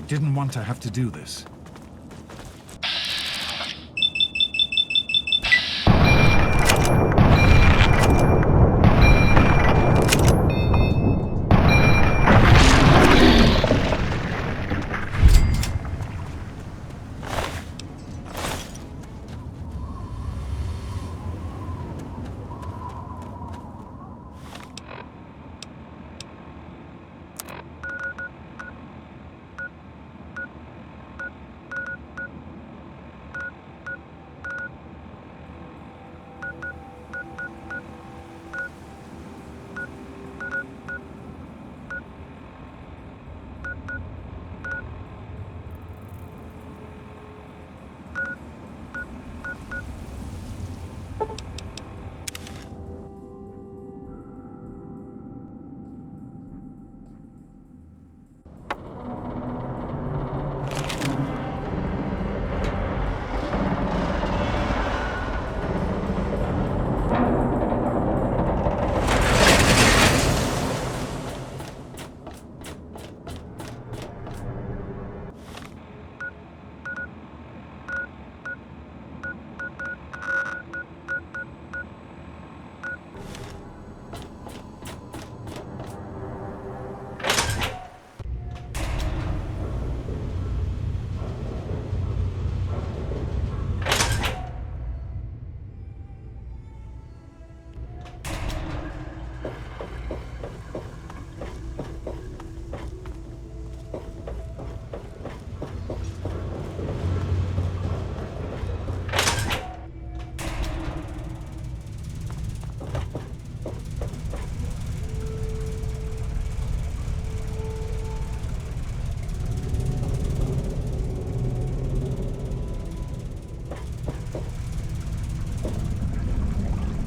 didn't want to have to do this.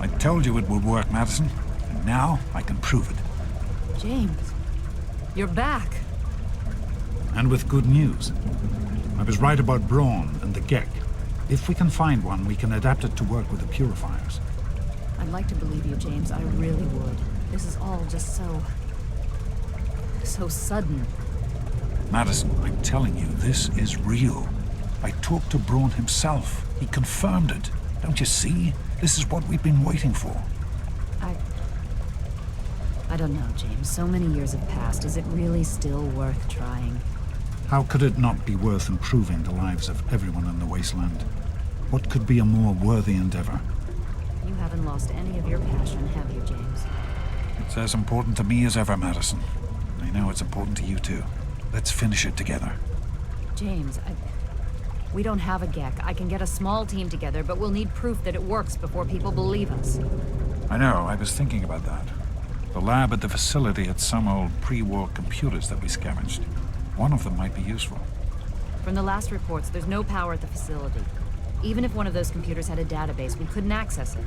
I told you it would work, Madison. And now I can prove it. James, you're back. And with good news. I was right about Braun and the Gek. If we can find one, we can adapt it to work with the purifiers. I'd like to believe you, James. I really would. This is all just so sudden. Madison, I'm telling you, this is real. I talked to Braun himself. He confirmed it. Don't you see? This is what we've been waiting for. I don't know, James. So many years have passed. Is it really still worth trying? How could it not be worth improving the lives of everyone in the Wasteland? What could be a more worthy endeavor? You haven't lost any of your passion, have you, James? It's as important to me as ever, Madison. I know it's important to you too. Let's finish it together. James, we don't have a Gek. I can get a small team together, but we'll need proof that it works before people believe us. I know, I was thinking about that. The lab at the facility had some old pre-war computers that we scavenged. One of them might be useful. From the last reports, there's no power at the facility. Even if one of those computers had a database, we couldn't access it.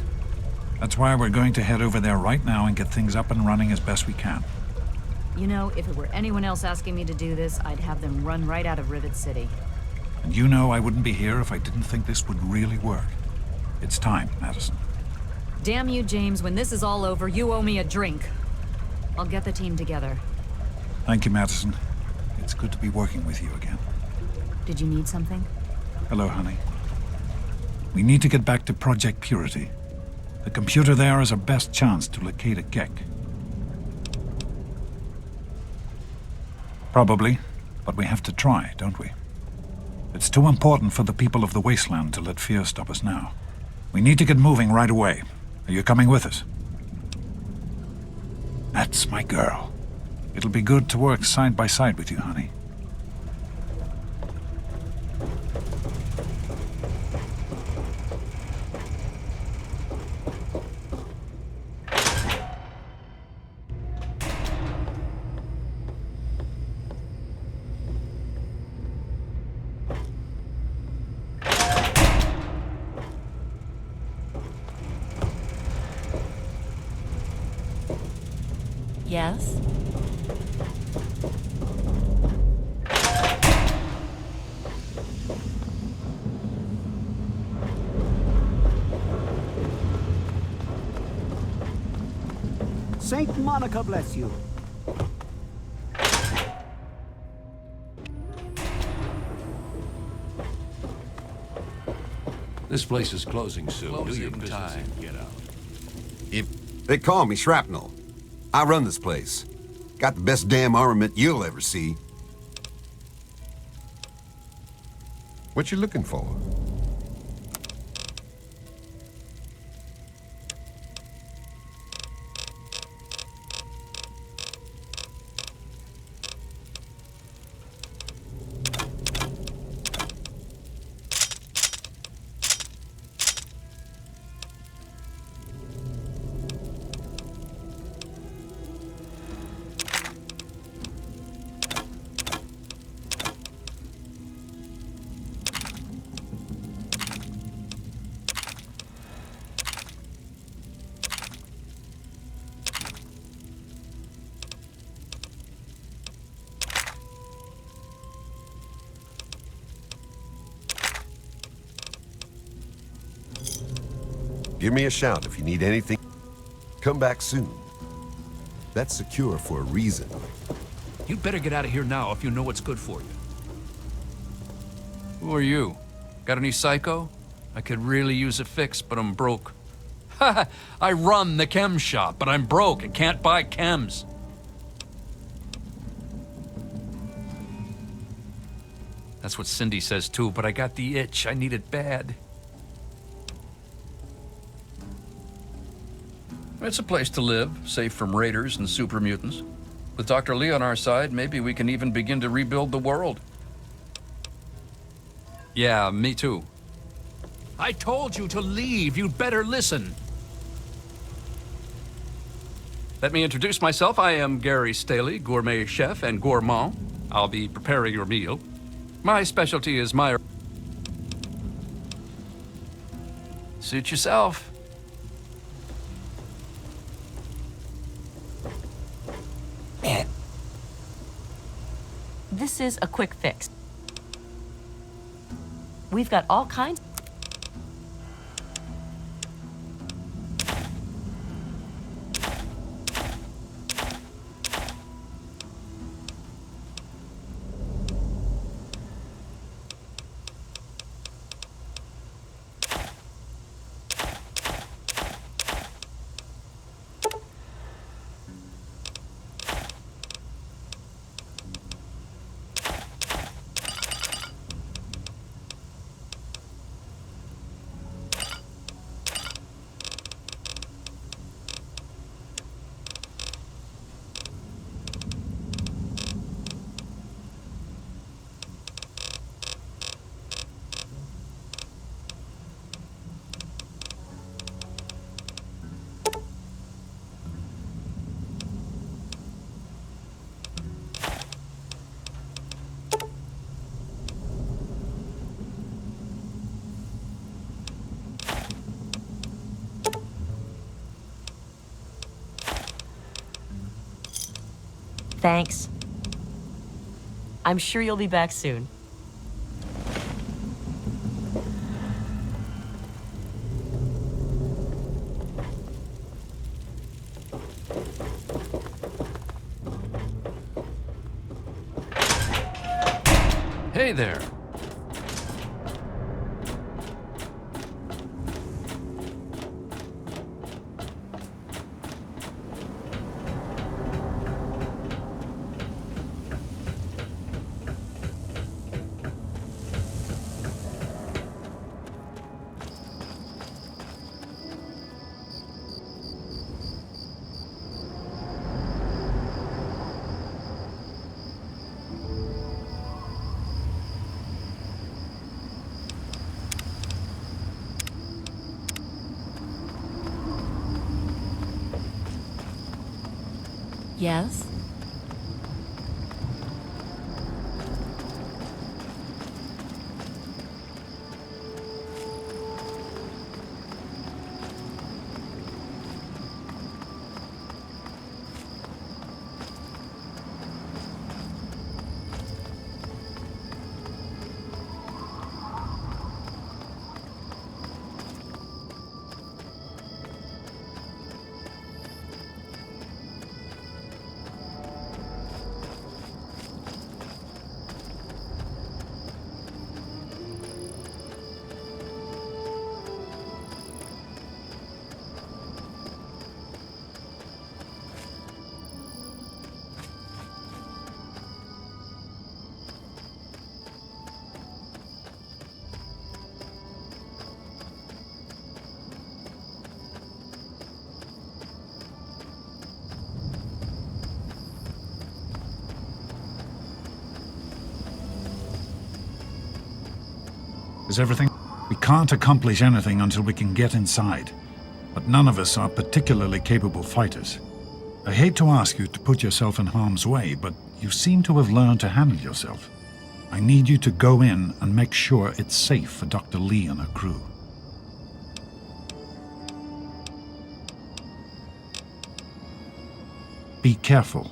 That's why we're going to head over there right now and get things up and running as best we can. You know, if it were anyone else asking me to do this, I'd have them run right out of Rivet City. And you know I wouldn't be here if I didn't think this would really work. It's time, Madison. Damn you, James. When this is all over, you owe me a drink. I'll get the team together. Thank you, Madison. It's good to be working with you again. Did you need something? Hello, honey. We need to get back to Project Purity. The computer there is our best chance to locate a Gek. Probably, but we have to try, don't we? It's too important for the people of the Wasteland to let fear stop us now. We need to get moving right away. Are you coming with us? That's my girl. It'll be good to work side by side with you, honey. Yes? Saint Monica bless you. This place is closing soon. Do your Closing business time. and get out. They call me Shrapnel. I run this place. Got the best damn armament you'll ever see. What you looking for? Give me a shout if you need anything. Come back soon. That's secure for a reason. You'd better get out of here now if you know what's good for you. Who are you? Got any psycho? I could really use a fix, but I'm broke. Ha! I run the chem shop, but I'm broke and can't buy chems. That's what Cindy says too, but I got the itch. I need it bad. It's a place to live, safe from raiders and super mutants. With Dr. Lee on our side, maybe we can even begin to rebuild the world. Yeah, me too. I told you to leave. You'd better listen. Let me introduce myself. I am Gary Staley, gourmet chef and gourmand. I'll be preparing your meal. My specialty is my... Suit yourself. This is a quick fix. We've got all kinds. Thanks. I'm sure you'll be back soon. Hey there. Yes? Is everything? We can't accomplish anything until we can get inside. But none of us are particularly capable fighters. I hate to ask you to put yourself in harm's way, but you seem to have learned to handle yourself. I need you to go in and make sure it's safe for Dr. Lee and her crew. Be careful.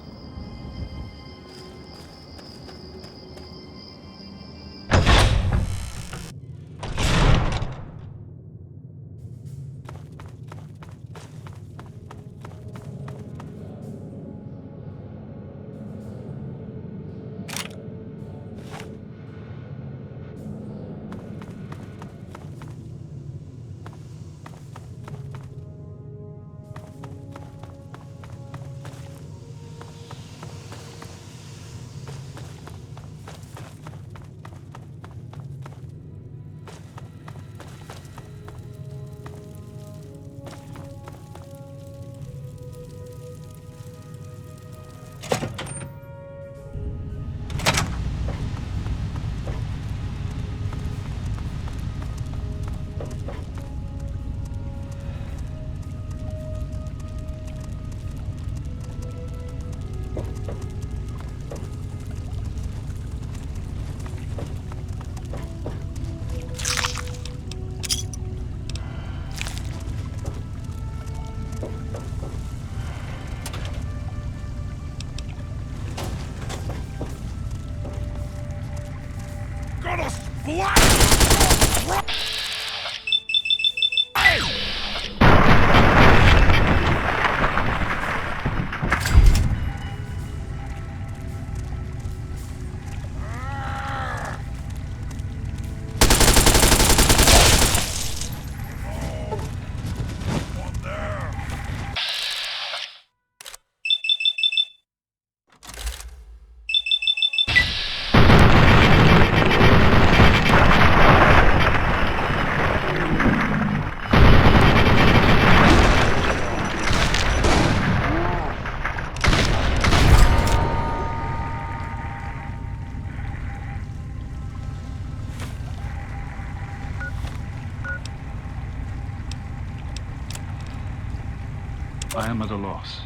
I am at a loss.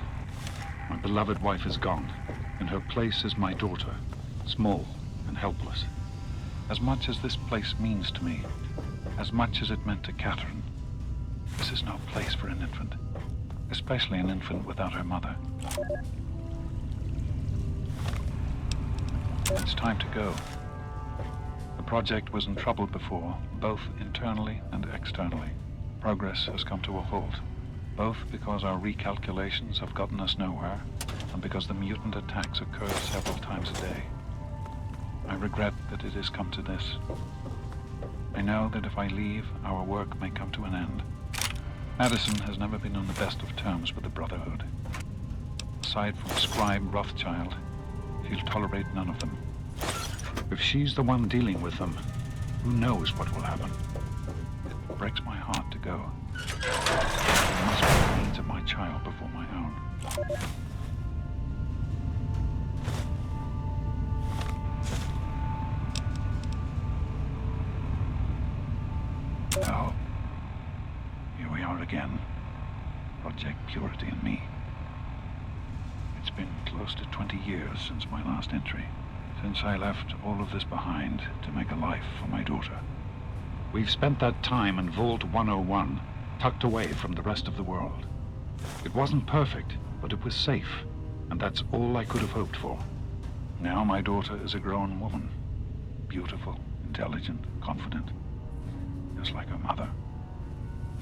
My beloved wife is gone. In her place is my daughter, small and helpless. As much as this place means to me, as much as it meant to Catherine, this is no place for an infant, especially an infant without her mother. It's time to go. The project was in trouble before, both internally and externally. Progress has come to a halt, both because our recalculations have gotten us nowhere, and because the mutant attacks occur several times a day. I regret that it has come to this. I know that if I leave, our work may come to an end. Madison has never been on the best of terms with the Brotherhood. Aside from Scribe Rothschild, she'll tolerate none of them. If she's the one dealing with them, who knows what will happen? It breaks my heart to go. I must put the needs of my child before my own. Well, here we are again. Project Purity and me. It's been close to 20 years since my last entry, since I left all of this behind to make a life for my daughter. We've spent that time in Vault 101, tucked away from the rest of the world. It wasn't perfect, but it was safe, and that's all I could have hoped for. Now my daughter is a grown woman, beautiful, intelligent, confident, just like her mother.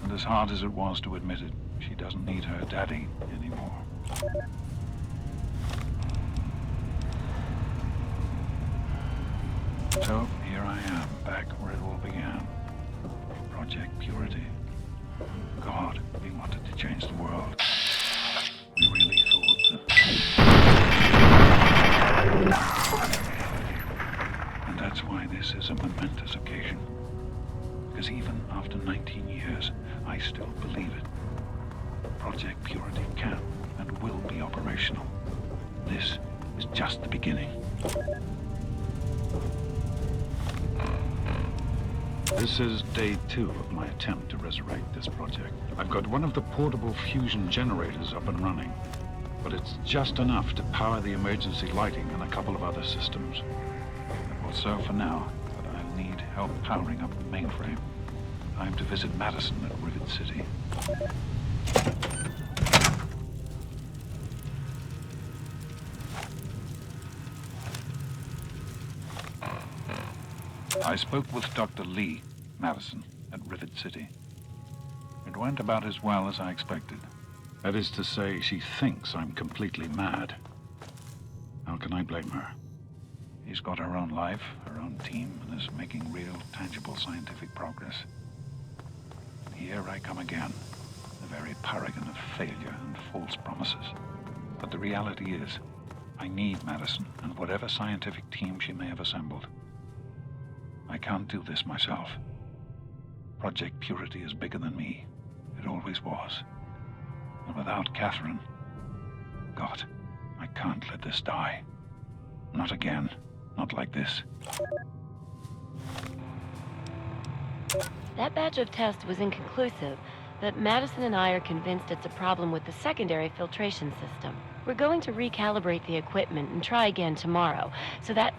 And as hard as it was to admit it, she doesn't need her daddy anymore. So here I am, back where it all began. Project Purity. God, we wanted to change the world. We really thought that... And that's why this is a momentous occasion. Because even after 19 years, I still believe it. Project Purity can and will be operational. This is just the beginning. This is day 2 of my attempt to resurrect this project. I've got one of the portable fusion generators up and running, but it's just enough to power the emergency lighting and a couple of other systems. It will serve for now, but I'll need help powering up the mainframe. Time to visit Madison at Rivet City. I spoke with Dr. Lee, Madison, at Rivet City. It went about as well as I expected. That is to say, she thinks I'm completely mad. How can I blame her? She's got her own life, her own team, and is making real, tangible scientific progress. Here I come again, the very paragon of failure and false promises. But the reality is, I need Madison and whatever scientific team she may have assembled. I can't do this myself. Project Purity is bigger than me. It always was. And without Catherine, God, I can't let this die. Not again. Not like this. That batch of tests was inconclusive, but Madison and I are convinced it's a problem with the secondary filtration system. We're going to recalibrate the equipment and try again tomorrow, so that...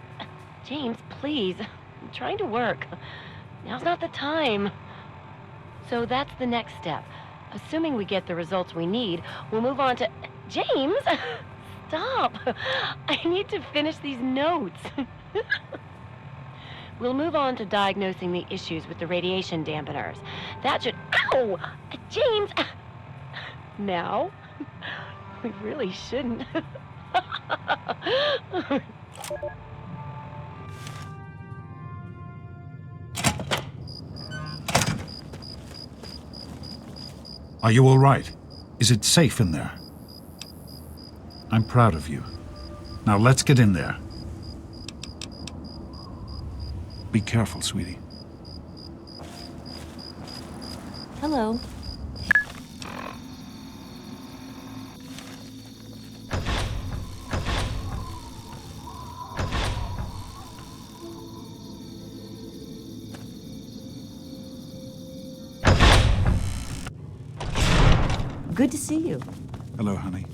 James, please. I'm trying to work. Now's not the time. So that's the next step. Assuming we get the results we need, we'll move on to... James! Stop! I need to finish these notes. We'll move on to diagnosing the issues with the radiation dampeners. That should... Ow! James! Now? We really shouldn't. Are you all right? Is it safe in there? I'm proud of you. Now let's get in there. Be careful, sweetie. Hello. Good to see you. Hello, honey.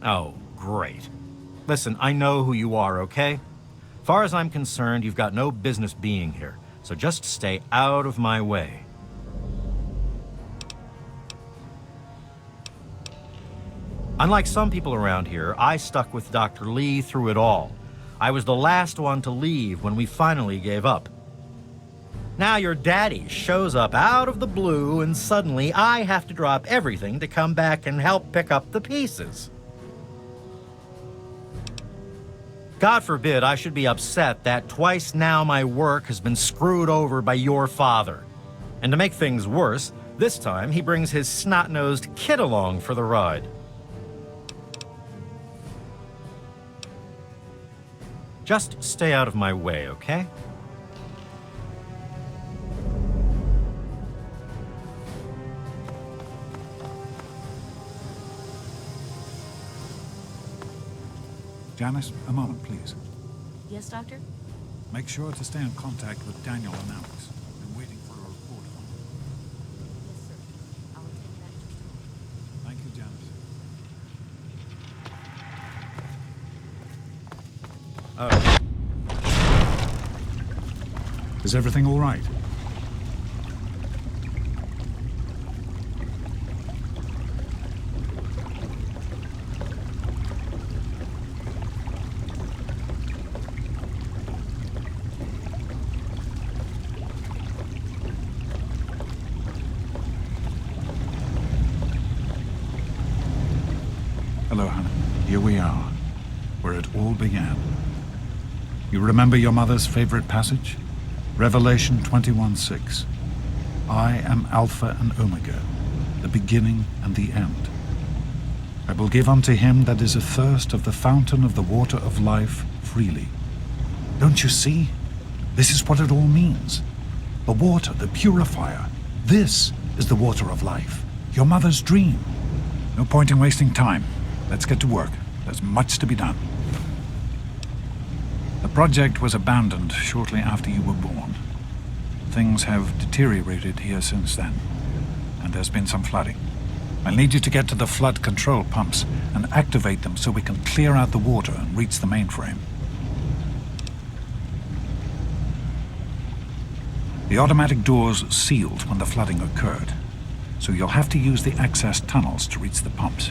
Oh, great. Listen, I know who you are, okay? Far as I'm concerned, you've got no business being here, so just stay out of my way. Unlike some people around here, I stuck with Dr. Lee through it all. I was the last one to leave when we finally gave up. Now your daddy shows up out of the blue and suddenly I have to drop everything to come back and help pick up the pieces. God forbid I should be upset that twice now my work has been screwed over by your father. And to make things worse, this time he brings his snot-nosed kid along for the ride. Just stay out of my way, okay? Janice, a moment, please. Yes, Doctor? Make sure to stay in contact with Daniel and Alex. I'm waiting for a report from them. Yes, sir. I'll attend that. Thank you, Janice. Is everything all right? Hello, Hannah. Here we are, where it all began. You remember your mother's favorite passage? Revelation 21:6. I am Alpha and Omega, the beginning and the end. I will give unto him that is athirst of the fountain of the water of life freely. Don't you see? This is what it all means. The water, the purifier. This is the water of life. Your mother's dream. No point in wasting time. Let's get to work. There's much to be done. The project was abandoned shortly after you were born. Things have deteriorated here since then, and there's been some flooding. I'll need you to get to the flood control pumps and activate them so we can clear out the water and reach the mainframe. The automatic doors sealed when the flooding occurred, so you'll have to use the access tunnels to reach the pumps.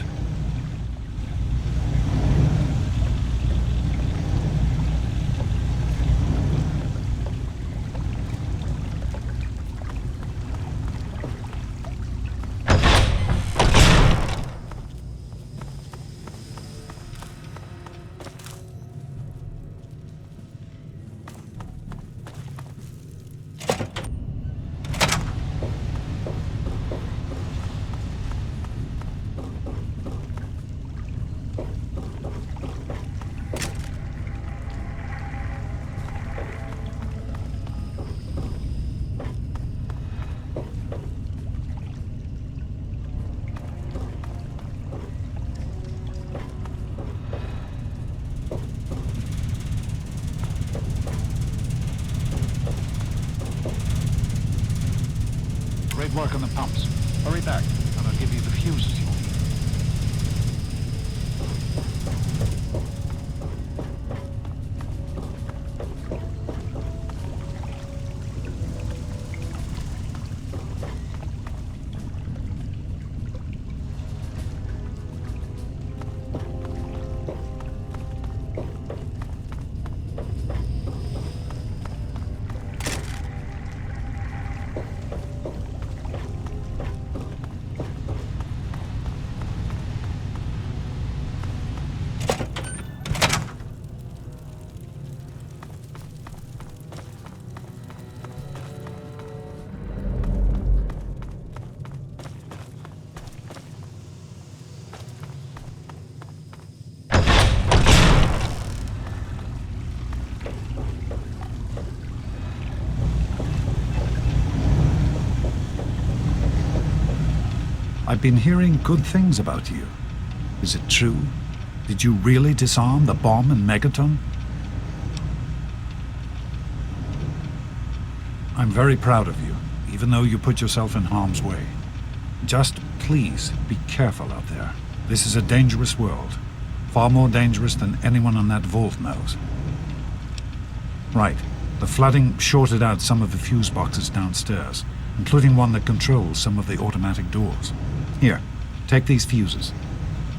Great work on the pumps. Hurry back, and I'll give you the fuses you need. I've been hearing good things about you. Is it true? Did you really disarm the bomb and megaton? I'm very proud of you, even though you put yourself in harm's way. Just please be careful out there. This is a dangerous world. Far more dangerous than anyone on that vault knows. Right. The flooding shorted out some of the fuse boxes downstairs, including one that controls some of the automatic doors. Here, take these fuses.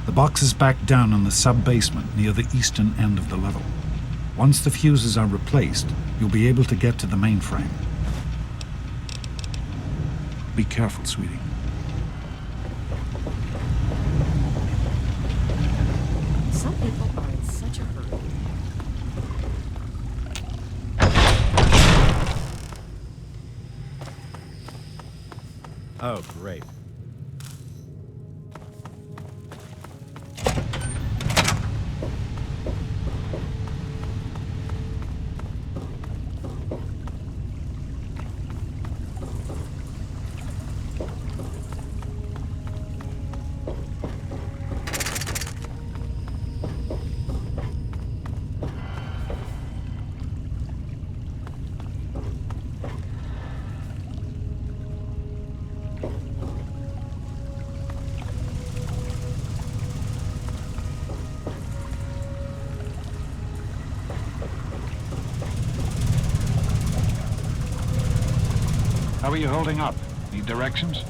The box is back down in the sub-basement near the eastern end of the level. Once the fuses are replaced, you'll be able to get to the mainframe. Be careful, sweetie. Some people are in such a hurry. Oh, great. How are you holding up? Need directions?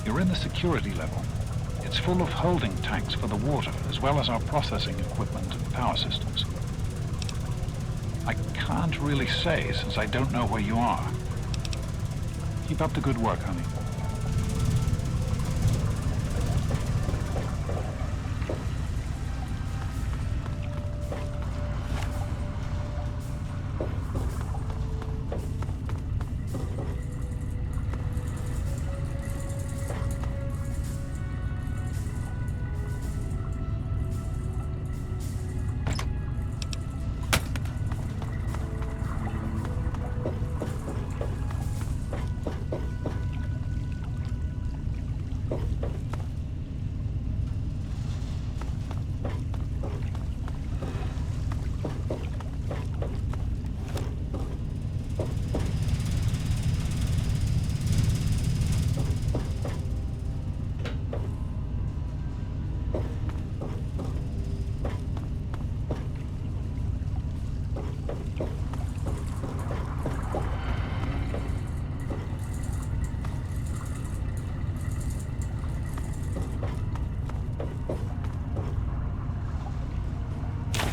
You're in the security level. It's full of holding tanks for the water, as well as our processing equipment and power systems. I can't really say, since I don't know where you are. Keep up the good work, honey.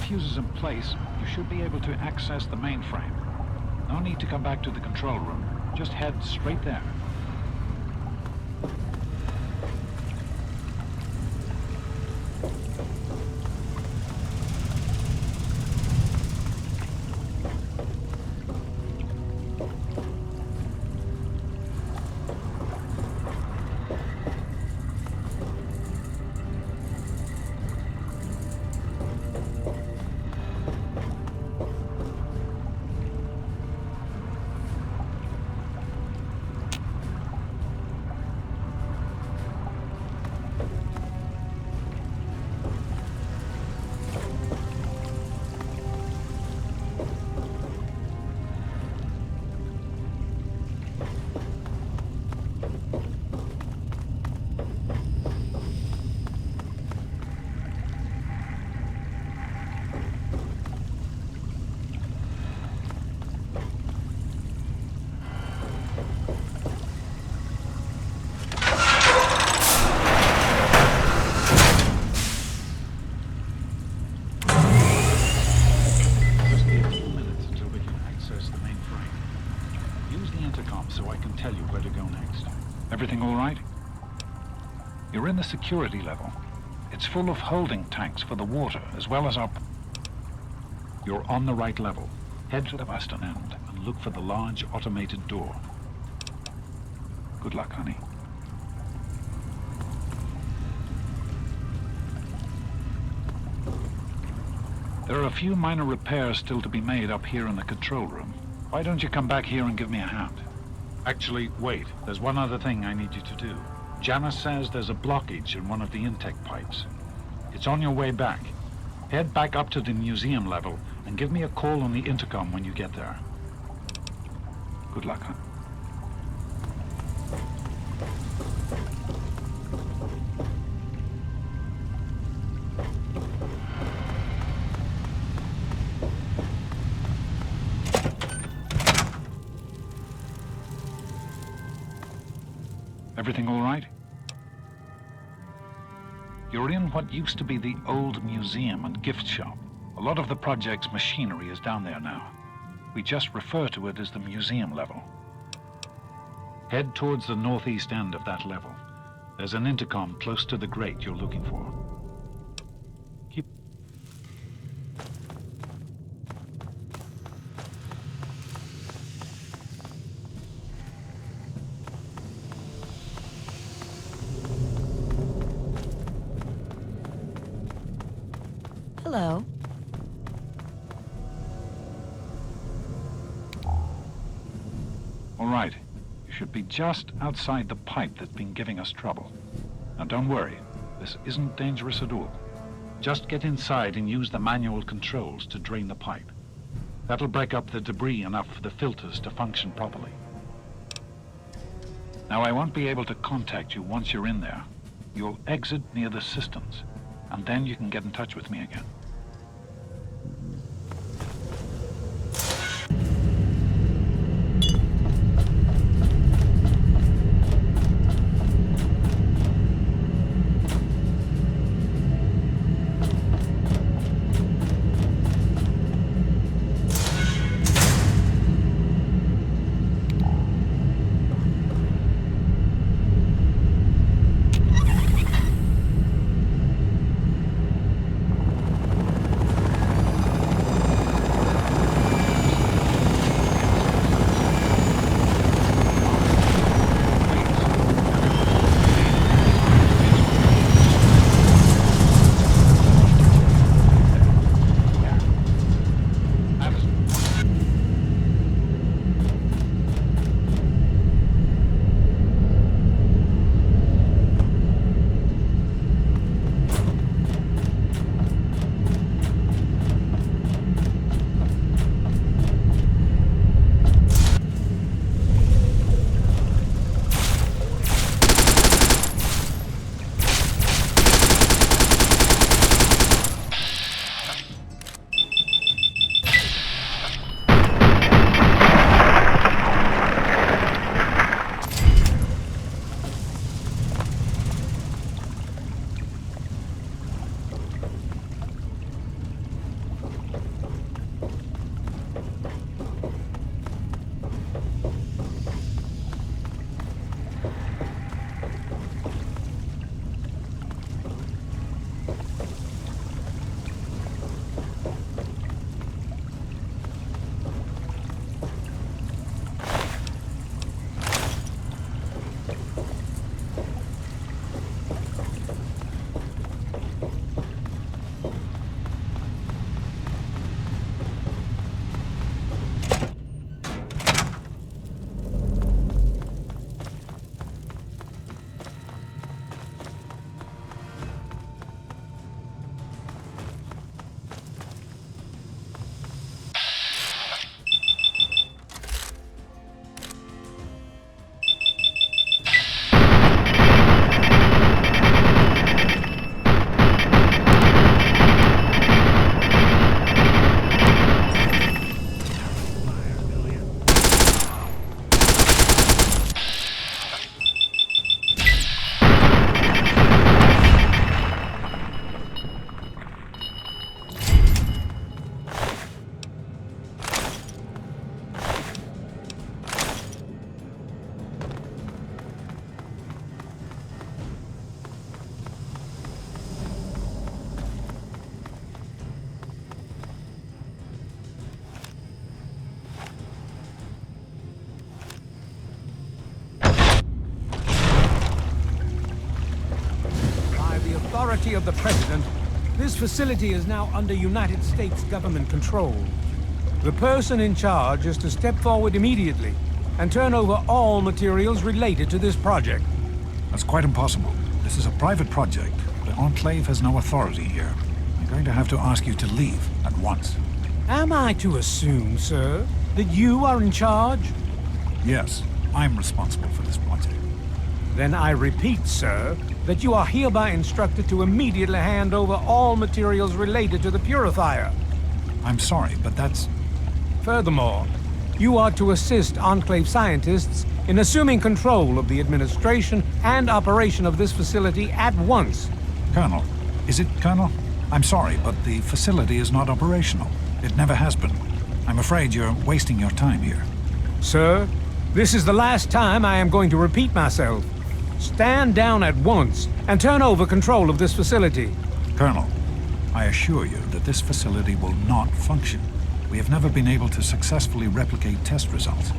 Fuses in place, you should be able to access the mainframe. No need to come back to the control room. Just head straight there. Everything all right? You're in the security level. It's full of holding tanks for the water, as well as our... You're on the right level. Head to the western end and look for the large automated door. Good luck, honey. There are a few minor repairs still to be made up here in the control room. Why don't you come back here and give me a hand? Actually, wait. There's one other thing I need you to do. Janice says there's a blockage in one of the intake pipes. It's on your way back. Head back up to the museum level and give me a call on the intercom when you get there. Good luck, huh? Everything all right? You're in what used to be the old museum and gift shop. A lot of the project's machinery is down there now. We just refer to it as the museum level. Head towards the northeast end of that level. There's an intercom close to the grate you're looking for. Keep... Hello. All right. You should be just outside the pipe that's been giving us trouble. Now don't worry. This isn't dangerous at all. Just get inside and use the manual controls to drain the pipe. That'll break up the debris enough for the filters to function properly. Now I won't be able to contact you once you're in there. You'll exit near the cisterns, and then you can get in touch with me again. authority of the President, this facility is now under United States government control. The person in charge is to step forward immediately and turn over all materials related to this project. That's quite impossible. This is a private project. The Enclave has no authority here. I'm going to have to ask you to leave at once. Am I to assume, sir, that you are in charge? Yes, I'm responsible for this project. Then I repeat, sir, that you are hereby instructed to immediately hand over all materials related to the purifier. I'm sorry, but that's... Furthermore, you are to assist Enclave scientists in assuming control of the administration and operation of this facility at once. Colonel. Is it Colonel? I'm sorry, but the facility is not operational. It never has been. I'm afraid you're wasting your time here. Sir, this is the last time I am going to repeat myself. Stand down at once and turn over control of this facility. Colonel, I assure you that this facility will not function. We have never been able to successfully replicate test results.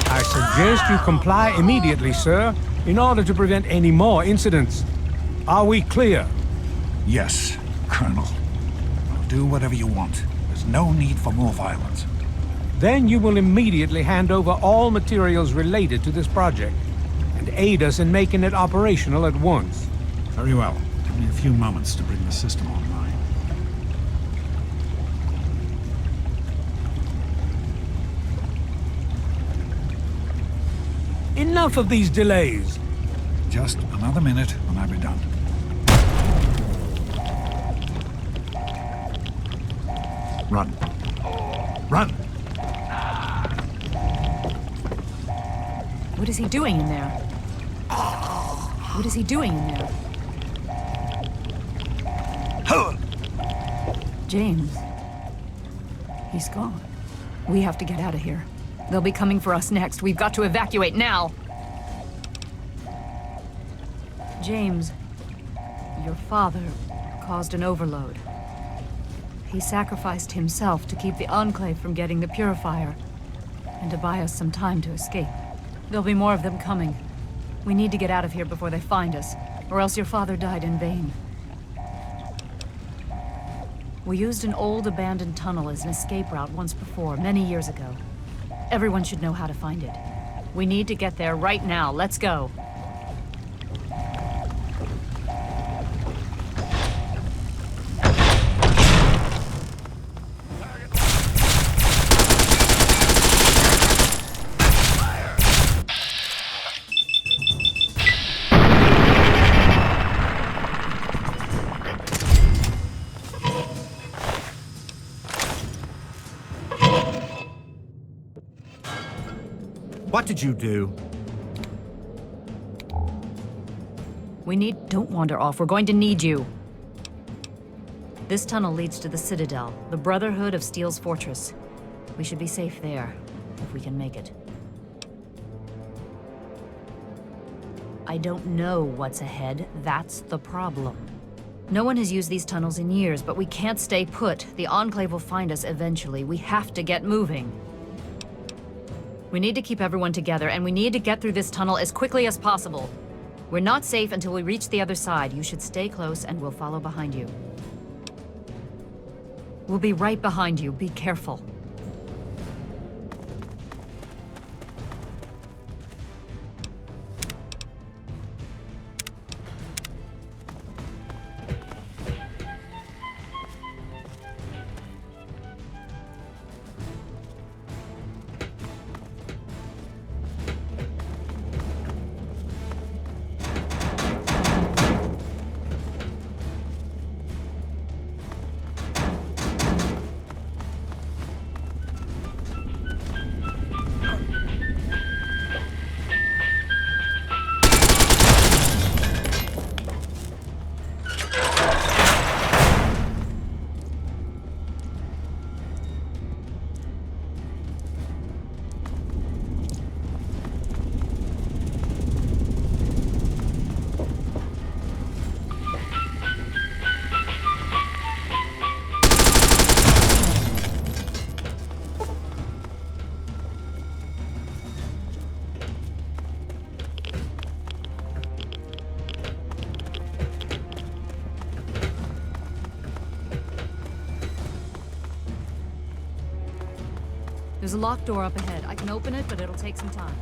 I suggest you comply immediately, sir, in order to prevent any more incidents. Are we clear? Yes, Colonel. I'll do whatever you want. There's no need for more violence. Then you will immediately hand over all materials related to this project and aid us in making it operational at once. Very well. Give me a few moments to bring the system online. Enough of these delays. Just another minute and I'll be done. Run. Run! What is he doing in there? What is he doing in there? James. He's gone. We have to get out of here. They'll be coming for us next. We've got to evacuate now. James, your father caused an overload. He sacrificed himself to keep the Enclave from getting the purifier and to buy us some time to escape. There'll be more of them coming. We need to get out of here before they find us, or else your father died in vain. We used an old abandoned tunnel as an escape route once before, many years ago. Everyone should know how to find it. We need to get there right now. Let's go. What did you do? Don't wander off. We're going to need you. This tunnel leads to the Citadel, the Brotherhood of Steel's fortress. We should be safe there, if we can make it. I don't know what's ahead. That's the problem. No one has used these tunnels in years, but we can't stay put. The Enclave will find us eventually. We have to get moving. We need to keep everyone together, and we need to get through this tunnel as quickly as possible. We're not safe until we reach the other side. You should stay close, and we'll follow behind you. We'll be right behind you. Be careful. There's a locked door up ahead. I can open it, but it'll take some time.